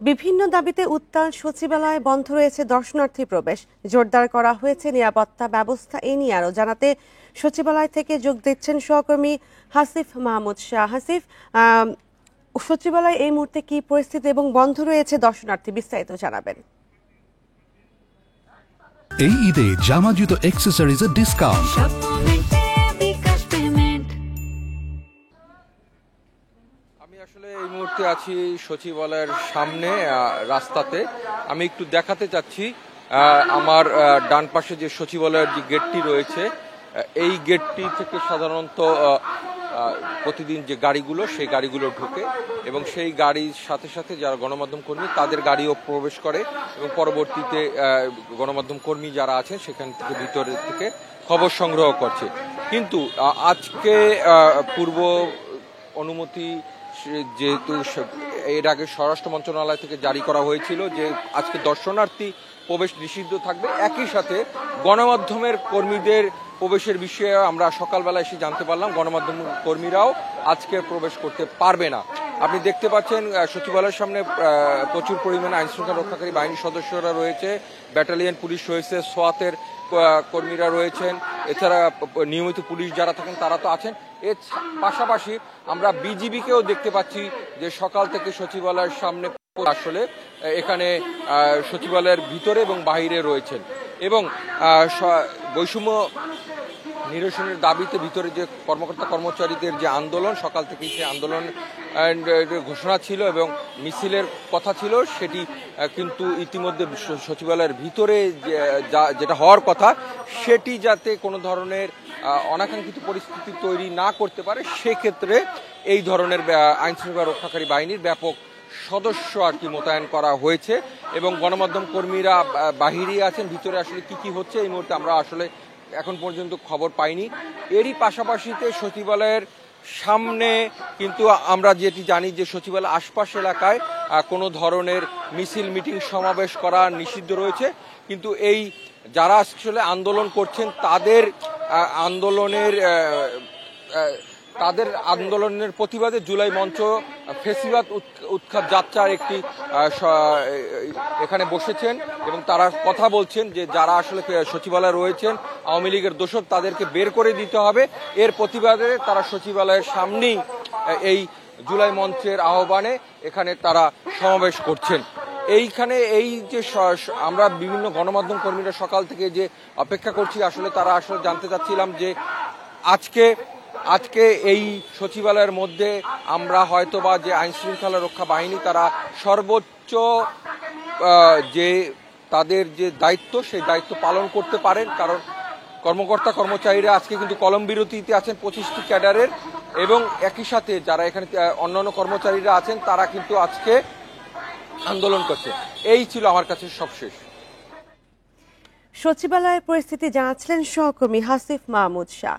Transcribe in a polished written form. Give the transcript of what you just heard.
বিভিন্ন দাবিতে উত্তাল সচিবালয়ে বন্ধ রয়েছে দর্শনার্থী প্রবেশ, জোরদার করা হয়েছে নিরাপত্তা ব্যবস্থা। এ নিয়ে আরো জানাতে সচিবালয় থেকে যোগ দিচ্ছেন সহকর্মী হাসিফ মাহমুদ শাহ। হাসিফ, সচিবালয়ে এই মুহূর্তে কি পরিস্থিতি এবং বন্ধ রয়েছে দর্শনার্থী, বিস্তারিত জানাবেন। এই ঈদে জামা জুতো অ্যাক্সেসরিজের ডিসকাউন্ট। আমি আসলে এই মুহূর্তে আছি সচিবালয়ের সামনে রাস্তাতে। আমি একটু দেখাতে চাচ্ছি আমার ডান পাশে যে সচিবালয়ের যে গেটটি রয়েছে, এই গেটটি থেকে সাধারণত প্রতিদিন যে গাড়িগুলো সেই গাড়িগুলো ঢোকে এবং সেই গাড়ির সাথে সাথে যারা গণমাধ্যম কর্মী তাদের গাড়িও প্রবেশ করে এবং পরবর্তীতে গণমাধ্যম কর্মী যারা আছেন সেখান থেকে ভিতরের থেকে খবর সংগ্রহ করছে। কিন্তু আজকে পূর্ব অনুমতি যেহেতু এর আগে স্বরাষ্ট্র মন্ত্রণালয় থেকে জারি করা হয়েছিল যে আজকে দর্শনার্থী প্রবেশ নিষিদ্ধ থাকবে, একই সাথে গণমাধ্যমের কর্মীদের প্রবেশের বিষয়ে আমরা সকালবেলা এসে জানতে পারলাম গণমাধ্যম কর্মীরাও আজকে প্রবেশ করতে পারবে না। আপনি দেখতে পাচ্ছেন সচিবালয়ের সামনে প্রচুর পরিমাণে আইনশৃঙ্খলা রক্ষাকারী বাহিনীর সদস্যরা রয়েছে, ব্যাটালিয়ন পুলিশ রয়েছে, সোয়াতের কর্মীরা রয়েছেন, এছাড়া নিয়মিত পুলিশ যারা থাকেন তারা তো আছেন। এর পাশাপাশি আমরা বিজিবিকেও দেখতে পাচ্ছি যে সকাল থেকে সচিবালয়ের সামনে আসলে এখানে সচিবালয়ের ভিতরে এবং বাহিরে রয়েছেন এবং বৈষম্য নিরসনের দাবিতে ভিতরে যে কর্মকর্তা কর্মচারীদের যে আন্দোলন, সকাল থেকেই সেই আন্দোলন ঘোষণা ছিল এবং মিছিলের কথা ছিল, সেটি কিন্তু ইতিমধ্যে সচিবালয়ের ভিতরে যেটা হওয়ার কথা সেটি যাতে কোনো ধরনের অনাকাঙ্ক্ষিত পরিস্থিতি তৈরি না করতে পারে সেক্ষেত্রে এই ধরনের আইনশৃঙ্খলা রক্ষাকারী বাহিনীর ব্যাপক সদস্য আর কি মোতায়েন করা হয়েছে এবং গণমাধ্যম কর্মীরা বাহিরে আছেন। ভিতরে আসলে কি হচ্ছে এই মুহূর্তে আমরা আসলে এখন পর্যন্ত খবর পাইনি। এরই পাশাপাশিতে সচিবালয়ের সামনে কিন্তু আমরা যেটি জানি যে সচিবালয়ের আশপাশ এলাকায় কোনো ধরনের মিছিল মিটিং সমাবেশ করা নিষিদ্ধ রয়েছে, কিন্তু এই যারা আসলে আন্দোলন করছেন তাদের আন্দোলনের প্রতিবাদে জুলাই মঞ্চ ফেসিবাদ উৎখাত যাত্রার একটি এখানে বসেছেন এবং তারা কথা বলছেন যে যারা আসলে সচিবালয়ে রয়েছেন আওয়ামী লীগের দোষর তাদেরকে বের করে দিতে হবে। এর প্রতিবাদে তারা সচিবালয়ের সামনেই এই জুলাই মঞ্চের আহ্বানে এখানে তারা সমাবেশ করছেন। এইখানে এই যে আমরা বিভিন্ন গণমাধ্যম কর্মীরা সকাল থেকে যে অপেক্ষা করছি, আসলে তারা আসলে জানতে চাচ্ছিলাম যে আজকে এই সচিবালয়ের মধ্যে আমরা হয়তোবা যে আইনশৃঙ্খলা রক্ষা বাহিনী তারা সর্বোচ্চ যে তাদের যে দায়িত্ব সেই দায়িত্ব পালন করতে পারেন, কারণ কর্মকর্তা কর্মচারীরা আজকে কিন্তু কলম বিরতিতে আছেন 25টি ক্যাডারের এবং একই সাথে যারা এখানে অন্যান্য কর্মচারীরা আছেন তারা কিন্তু আজকে আন্দোলন করছে। এই ছিল আমার কাছে সবশেষ। সচিবালয়ের পরিস্থিতি জানাচ্ছিলেন সহকর্মী হাসিফ মাহমুদ শাহ।